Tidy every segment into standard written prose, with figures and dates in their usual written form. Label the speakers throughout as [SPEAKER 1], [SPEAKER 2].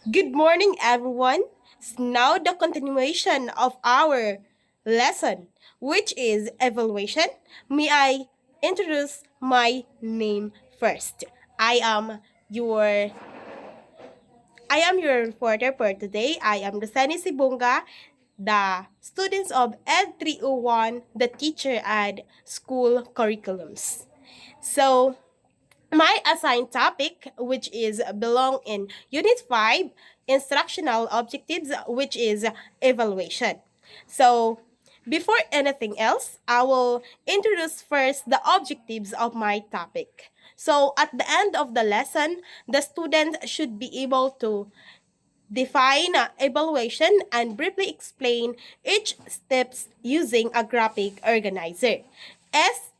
[SPEAKER 1] Good morning, everyone. It's now the continuation of our lesson, which is evaluation. May I introduce my name first? I am your I am your reporter for today. I am Rosani Sibunga, the students of ED301, the teacher and school curriculums. So, my assigned topic, which is belong in Unit 5, Instructional Objectives, which is evaluation. So, before anything else, I will introduce first the objectives of my topic. So, at the end of the lesson, the student should be able to define evaluation and briefly explain each steps using a graphic organizer. S,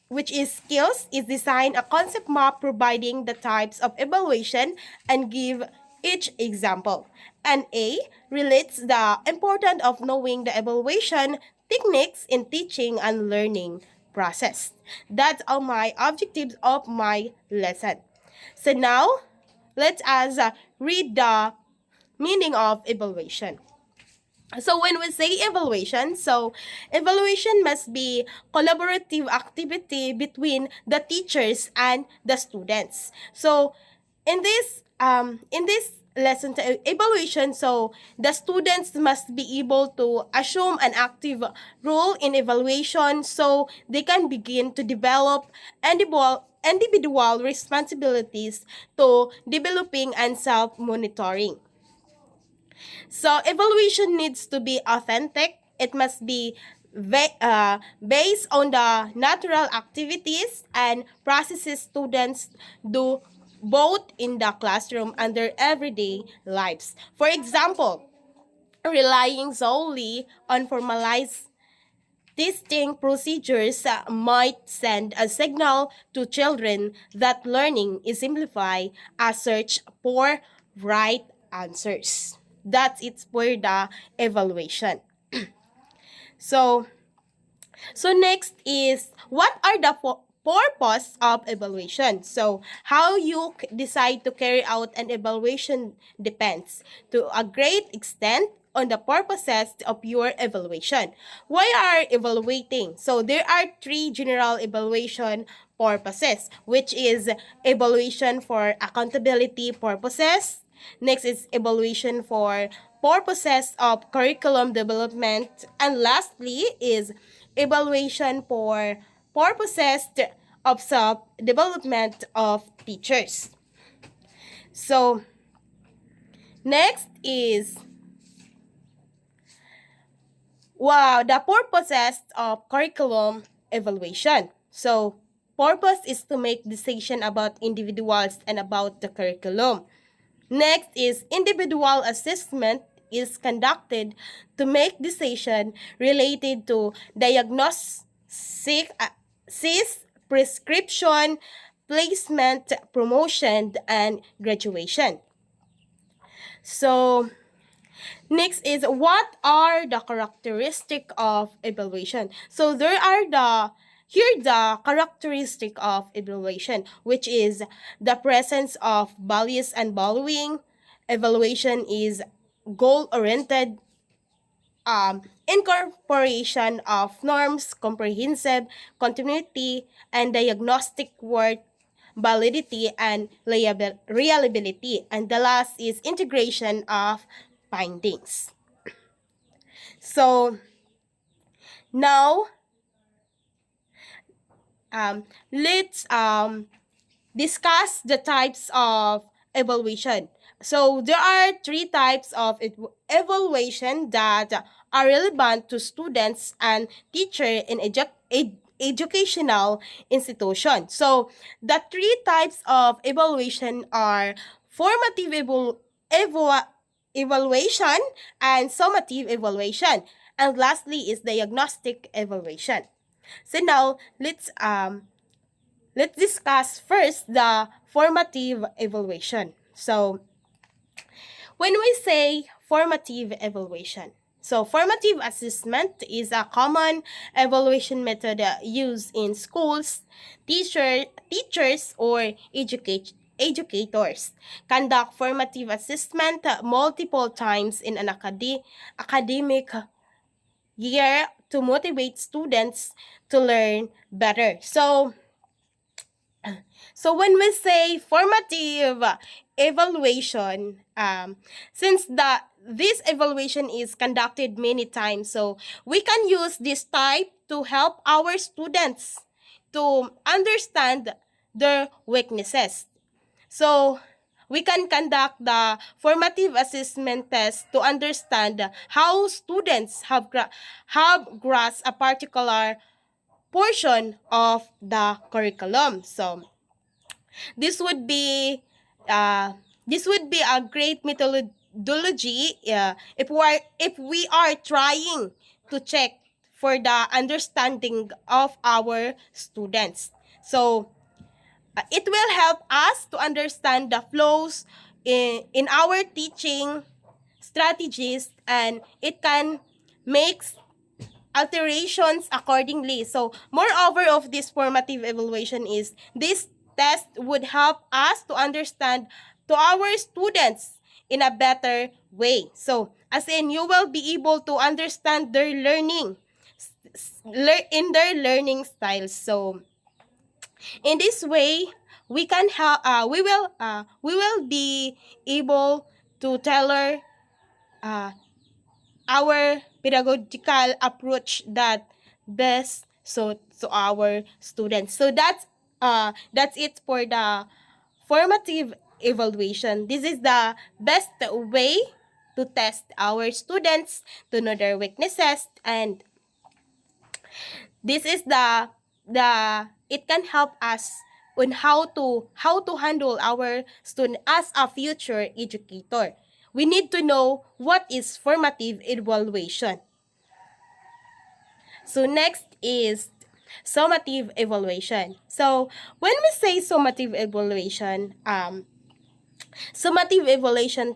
[SPEAKER 1] which is skills, is design a concept map providing the types of evaluation and give each example. And A relates the importance of knowing the evaluation techniques in teaching and learning process. That's all my objectives of my lesson. So now, let us read the meaning of evaluation. So when we say evaluation, evaluation must be collaborative activity between the teachers and the students. So in this lesson evaluation, so the students must be able to assume an active role in evaluation so they can begin to develop individual responsibilities to developing and self-monitoring. So evaluation needs to be authentic. It must be based on the natural activities and processes students do both in the classroom and their everyday lives. For example, relying solely on formalized testing procedures might send a signal to children that learning is simplified a search for right answers. That's it for the evaluation. So, next is what are the purpose of evaluation? So, how you decide to carry out an evaluation depends to a great extent on the purposes of your evaluation. Why are evaluating? So, there are three general evaluation purposes, which is evaluation for accountability purposes. Next is evaluation for purposes of curriculum development. And lastly is evaluation for purposes of self-development of teachers. So, next is, the purposes of curriculum evaluation. So, purpose is to make decision about individuals and about the curriculum. Next is individual assessment is conducted to make decision related to diagnosis, prescription, placement, promotion, and graduation. So, next is what are the characteristic of evaluation? So there are the characteristic of evaluation, which is the presence of values and valuing. Evaluation is goal-oriented, incorporation of norms, comprehensive, continuity, and diagnostic work, validity, and reliability. And the last is integration of findings. So, now, let's discuss the types of evaluation. So, there are three types of evaluation that are relevant to students and teachers in educational institution. So, the three types of evaluation are formative evaluation and summative evaluation. And lastly is diagnostic evaluation. So now let's discuss first the formative evaluation. So when we say formative evaluation, so formative assessment is a common evaluation method used in schools, teachers, or educators conduct formative assessment multiple times in an academic year to motivate students to learn better. So when we say formative evaluation, since this evaluation is conducted many times, so we can use this type to help our students to understand their weaknesses. So we can conduct the formative assessment test to understand how students have grasped a particular portion of the curriculum. So this would be uh, this would be a great methodology if we are trying to check for the understanding of our students. So it will help us to understand the flows in our teaching strategies, and it can make alterations accordingly. So moreover of this formative evaluation is this test would help us to understand to our students in a better way. So as in, you will be able to understand their learning in their learning styles. So in this way, we can help. We will be able to tailor uh, our pedagogical approach that best so to our students. So that's it for the formative evaluation. This is the best way to test our students to know their weaknesses, and this is the it can help us on how to handle our student as a future educator. We need to know what is formative evaluation. So next is summative evaluation. So when we say summative evaluation, summative evaluation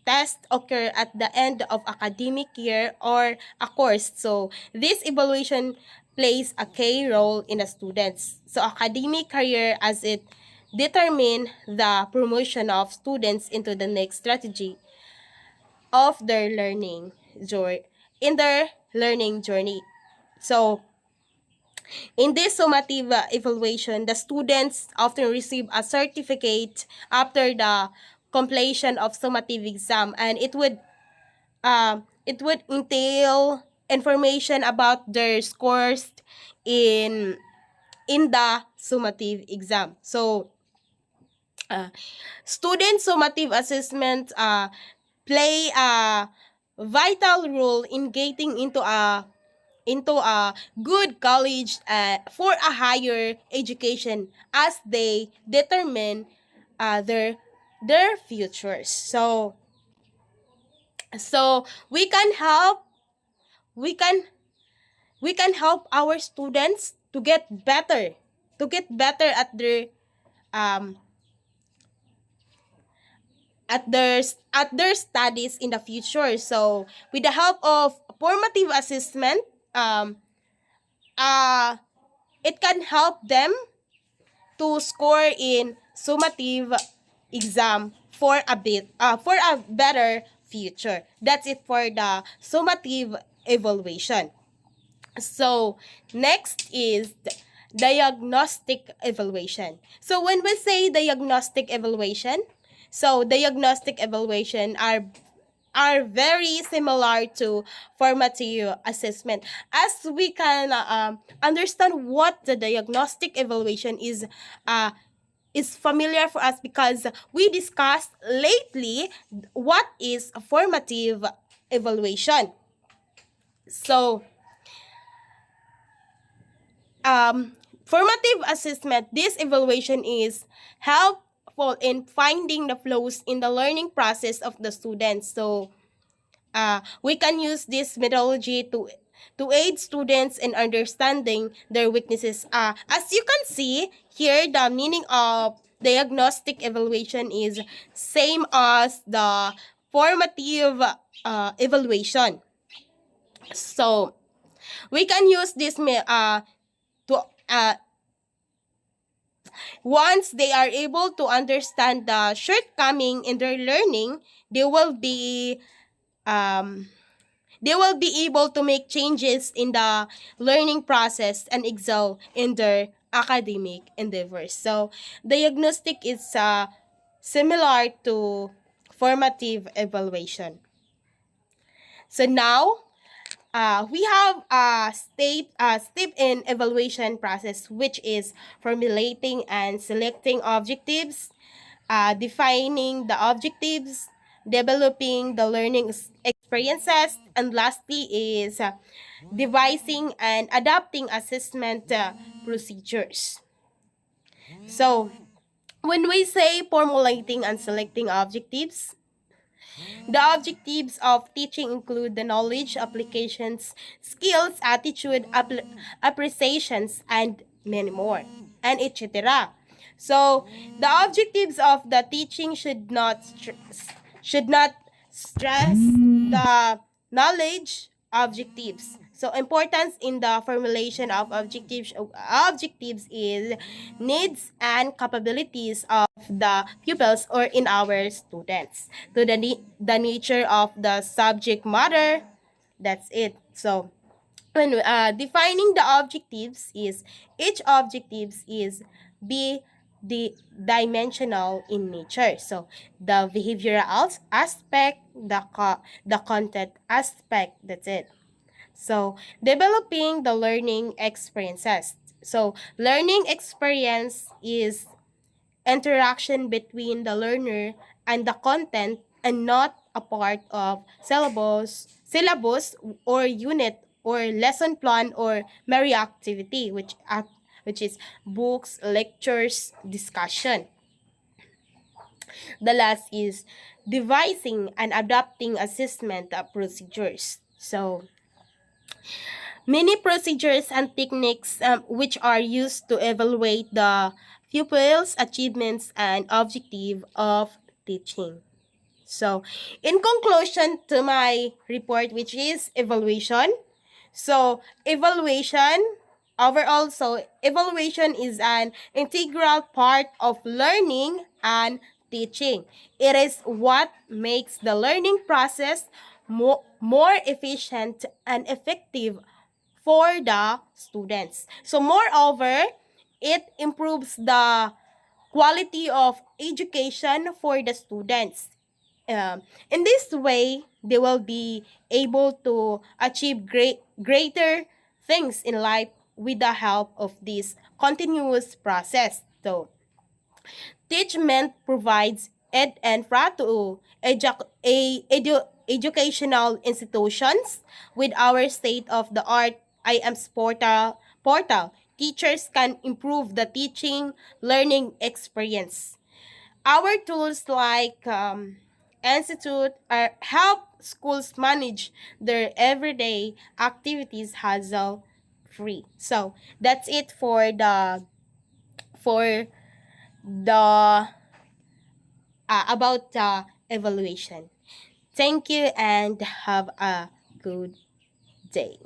[SPEAKER 1] tests occur at the end of academic year or a course. So this evaluation plays a key role in a student's academic career, as it determine the promotion of students into the next strategy of their learning journey in their learning journey. So in this summative evaluation, the students often receive a certificate after the completion of summative exam, and it would entail information about their scores in the summative exam. So student summative assessments play a vital role in getting into a good college for a higher education, as they determine their futures. So we can we can help our students to get better at um their studies in the future. So with the help of formative assessment, um it can help them to score in summative exam for a better future. That's it for the summative evaluation. So next is diagnostic evaluation. So when we say diagnostic evaluation, so diagnostic evaluation are very similar to formative assessment, as we can understand what the diagnostic evaluation is familiar for us because we discussed lately what is a formative evaluation. So formative assessment, this evaluation is helpful in finding the flows in the learning process of the students. So we can use this methodology to aid students in understanding their weaknesses. As you can see here, the meaning of diagnostic evaluation is same as the formative evaluation. So we can use this to Once they are able to understand the shortcoming in their learning, they will be um, they will be able to make changes in the learning process and excel in their academic endeavors. So, diagnostic is similar to formative evaluation. So now, we have a step in evaluation process, which is formulating and selecting objectives, defining the objectives, developing the learning experiences, and lastly is devising and adapting assessment procedures. So, when we say formulating and selecting objectives, the objectives of teaching include the knowledge, applications, skills, attitude, appreciations, and many more, and etc. So, the objectives of the teaching should not stress the knowledge objectives. So, importance in the formulation of objectives is needs and capabilities of the pupils or in our students. To the nature of the subject matter, that's it. So, when defining the objectives is each objectives is be the dimensional in nature. So the behavioral aspect, the content aspect, that's it. So developing the learning experiences. So learning experience is interaction between the learner and the content and not a part of syllabus or unit or lesson plan or merry activity, which is books, lectures, discussion. The last is devising and adapting assessment procedures. So many procedures and techniques which are used to evaluate the pupils' achievements and objective of teaching. So, in conclusion to my report, which is evaluation. So, evaluation is an integral part of learning and teaching. It is what makes the learning process more efficient and effective for the students. So, moreover, it improves the quality of education for the students. In this way, they will be able to achieve greater things in life with the help of this continuous process. So, teachment provides infra to educational institutions with our state-of-the-art IMS portal. Teachers can improve the teaching learning experience. Our tools like Institute help schools manage their everyday activities hassle free. So that's it for the about evaluation. Thank you and have a good day.